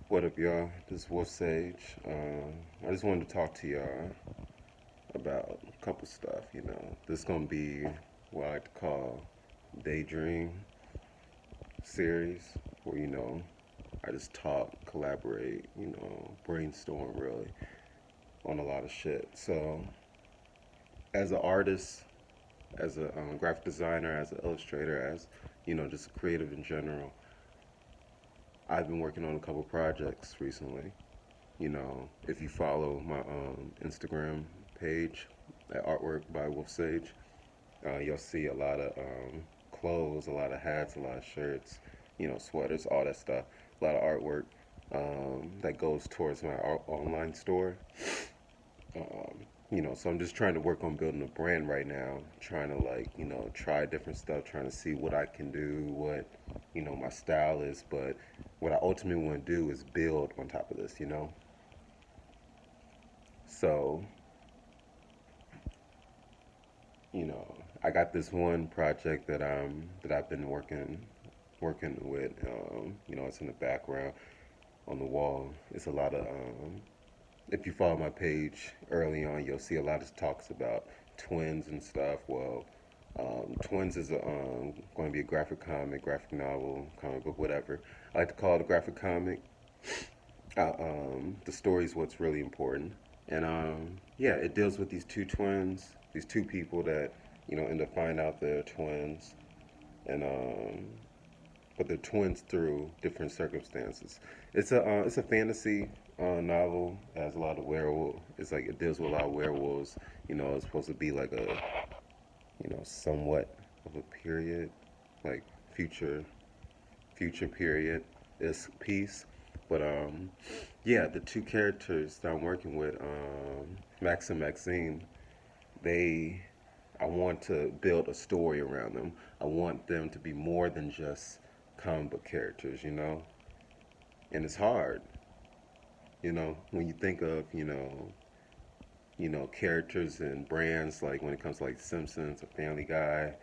What up, y'all? This is Wolf Sage. I just wanted to talk to y'all about a couple stuff. This is gonna be what I like to call Deydrm series, where I just talk, collaborate, brainstorm really on a lot of shit. So, as an artist, as a graphic designer, as an illustrator, as just a creative in general, I've been working on a couple projects recently. If you follow my Instagram page at Artwork by Wolf Sage, you'll see a lot of clothes, a lot of hats, a lot of shirts, sweaters, all that stuff. A lot of artwork that goes towards my online store. So I'm just trying to work on building a brand right now, trying to try different stuff, trying to see what I can do, what, my style is. But what I ultimately want to do is build on top of this. So, you know, I got this one project that I've been working with. It's in the background on the wall. It's a lot of if you follow my page early on, you'll see a lot of talks about twins and stuff. Well, Twins is going to be a graphic comic, graphic novel, comic book, whatever. I like to call it a graphic comic. The story is what's really important. And yeah, it deals with these two twins, these two people that end up finding out they're twins, and but they're twins through different circumstances. It's a fantasy novel. It has a lot of werewolf. It's like it deals with a lot of werewolves. It's supposed to be like a somewhat of a period, like future period is piece. But yeah, the two characters that I'm working with, Max and Maxine, they I want to build a story around them. I want them to be more than just comic book characters. And it's hard, when you think of, characters and brands, like when it comes to like Simpsons or Family Guy,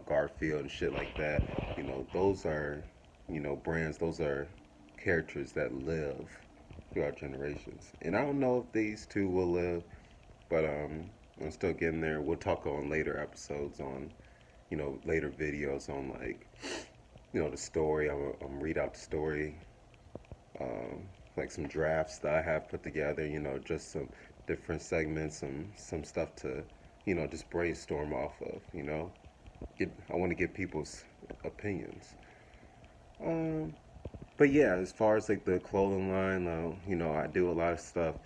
Garfield and shit like that. Those are, brands. Those are characters that live throughout generations. And I don't know if these two will live, but I'm still getting there. We'll talk on later episodes on, later videos on like, the story. I'm read out the story, like some drafts that I have put together. Just some different segments, some stuff to, just brainstorm off of. I want to get people's opinions. Um, but yeah, as far as like the clothing line, I do a lot of stuff.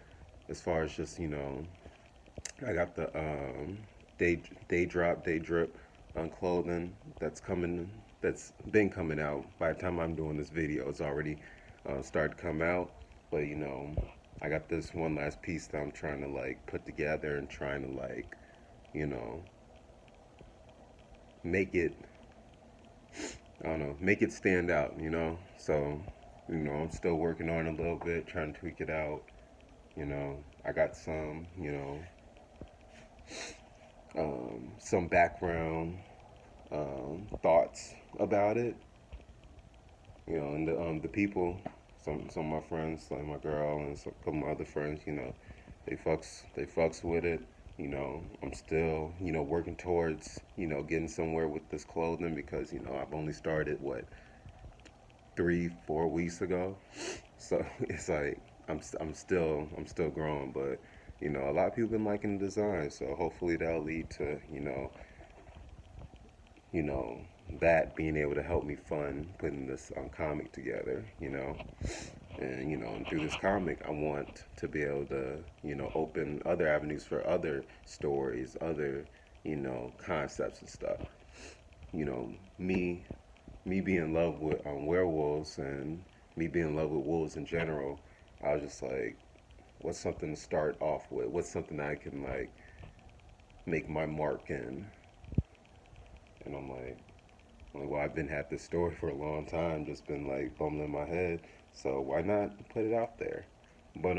As far as just I got the day drip on clothing that's coming. That's been coming out. By the time I'm doing this video, it's already started to come out. But I got this one last piece that I'm trying to like put together and trying to like, you know, make it. I don't know, make it stand out. So, I'm still working on it a little bit, trying to tweak it out. I got some background thoughts about it. And the people, some of my friends, like my girl and a couple of my other friends, they fucks with it. I'm still, working towards, getting somewhere with this clothing because, I've only started what 3, 4 weeks ago. So it's like I'm still growing, but a lot of people been liking the design, so hopefully that'll lead to you know that being able to help me fund putting this comic together. And through this comic, I want to be able to open other avenues for other stories, other concepts and stuff. You know, me me being in love with werewolves and me being in love with wolves in general, I was just like, what's something to start off with? What's something I can like make my mark in? And well, I've been had this story for a long time, just been like bumbling in my head. So why not put it out there? But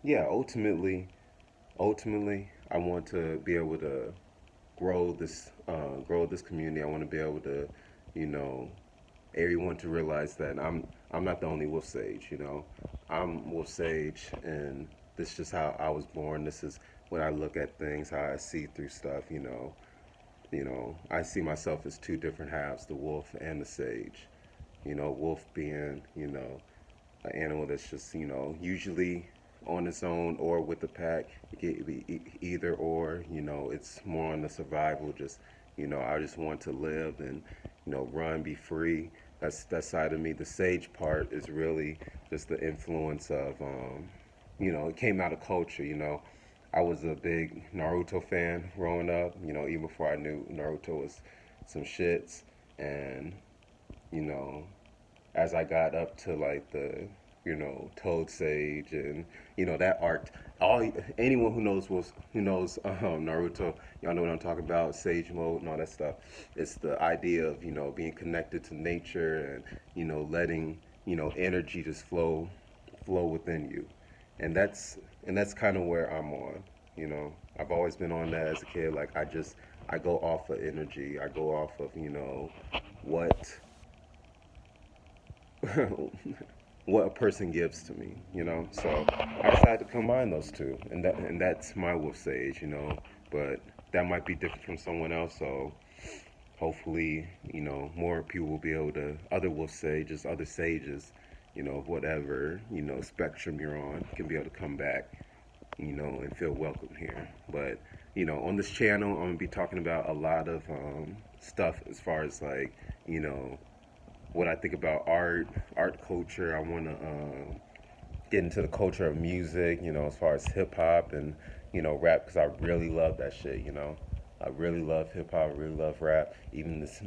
yeah, ultimately, I want to be able to grow this community. I want to be able to, you know, everyone to realize that I'm not the only wolf sage. You know, I'm wolf sage, and this is just how I was born. This is when I look at things, how I see through stuff. I see myself as two different halves: the wolf and the sage. Wolf being an animal that's just usually on its own or with the pack. It could be either or. It's more on the survival. Just I just want to live and run, be free. That's that side of me. The sage part is really just the influence of it came out of culture. I was a big Naruto fan growing up. Even before I knew Naruto was some shits, and you know as I got up to like the Toad Sage and that art. All anyone who knows Naruto, y'all know what I'm talking about. Sage mode and all that stuff. It's the idea of being connected to nature and letting energy just flow within you, and that's kind of where I'm on. I've always been on that as a kid. Like I go off of energy. I go off of what what a person gives to me, So I decided to combine those two, and that's my wolf sage, But that might be different from someone else, so hopefully, more people will be able to other wolf sages, other sages, whatever spectrum you're on, can be able to come back, and feel welcome here. But on this channel, I'm gonna be talking about a lot of stuff as far as like what I think about art culture. I want to get into the culture of music, as far as hip hop and rap, because I really love that shit. I really love hip hop. I really love rap, even this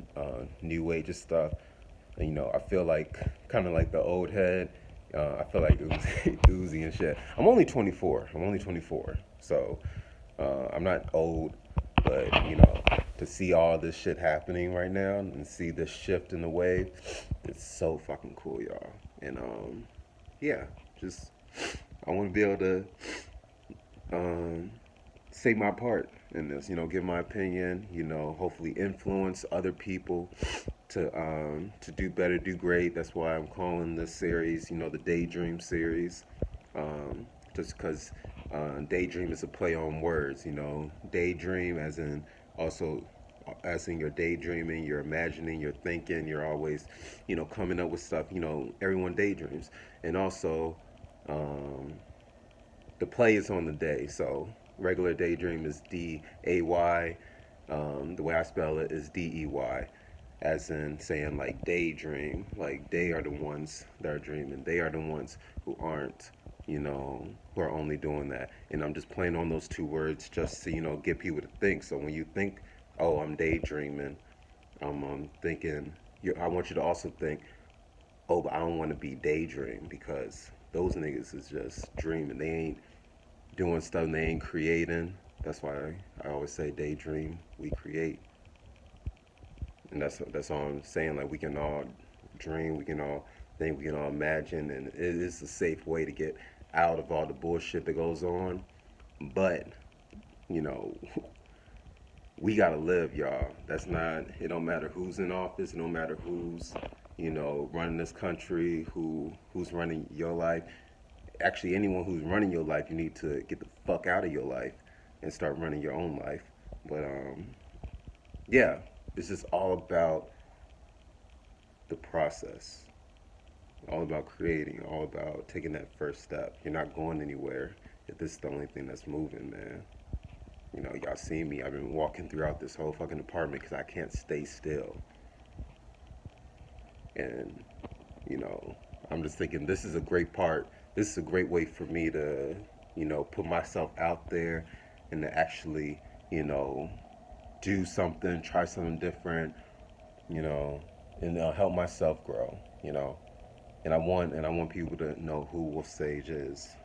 new age of stuff. And, I feel like kind of like the old head. I feel like Uzi and shit. I'm only 24. So I'm not old, but to see all this shit happening right now and see this shift in the wave, it's so fucking cool, y'all. And yeah, just I want to be able to say my part in this. Give my opinion. Hopefully influence other people to do better, do great. That's why I'm calling this series, the Deydrm series. Just because daydream is a play on words, daydream as in also as in you're daydreaming, you're imagining, you're thinking, you're always coming up with stuff. Everyone daydreams. And also the play is on the day. So regular daydream is Day. The way I spell it is Dey, as in saying like daydream. Like they are the ones that are dreaming. They are the ones who aren't, who are only doing that. And I'm just playing on those two words just to get people to think. So when you think, oh, I'm daydreaming, I'm thinking. I want you to also think, oh, but I don't want to be daydream, because those niggas is just dreaming. They ain't doing stuff, and they ain't creating. That's why I always say daydream, we create. And that's all I'm saying. Like we can all dream, we can all think, we can all imagine, and it is a safe way to get out of all the bullshit that goes on. But you know, we gotta live, y'all. That's not. It don't matter who's in office. It don't matter who's running this country. Who's running your life. Actually, anyone who's running your life, you need to get the fuck out of your life and start running your own life. But yeah, it's just all about the process, all about creating, all about taking that first step. You're not going anywhere if this is the only thing that's moving, man. Y'all see me. I've been walking throughout this whole fucking apartment because I can't stay still. And, I'm just thinking this is a great part. This is a great way for me to, put myself out there and to actually, do something, try something different, and help myself grow, And I want people to know who Wolf Sage is.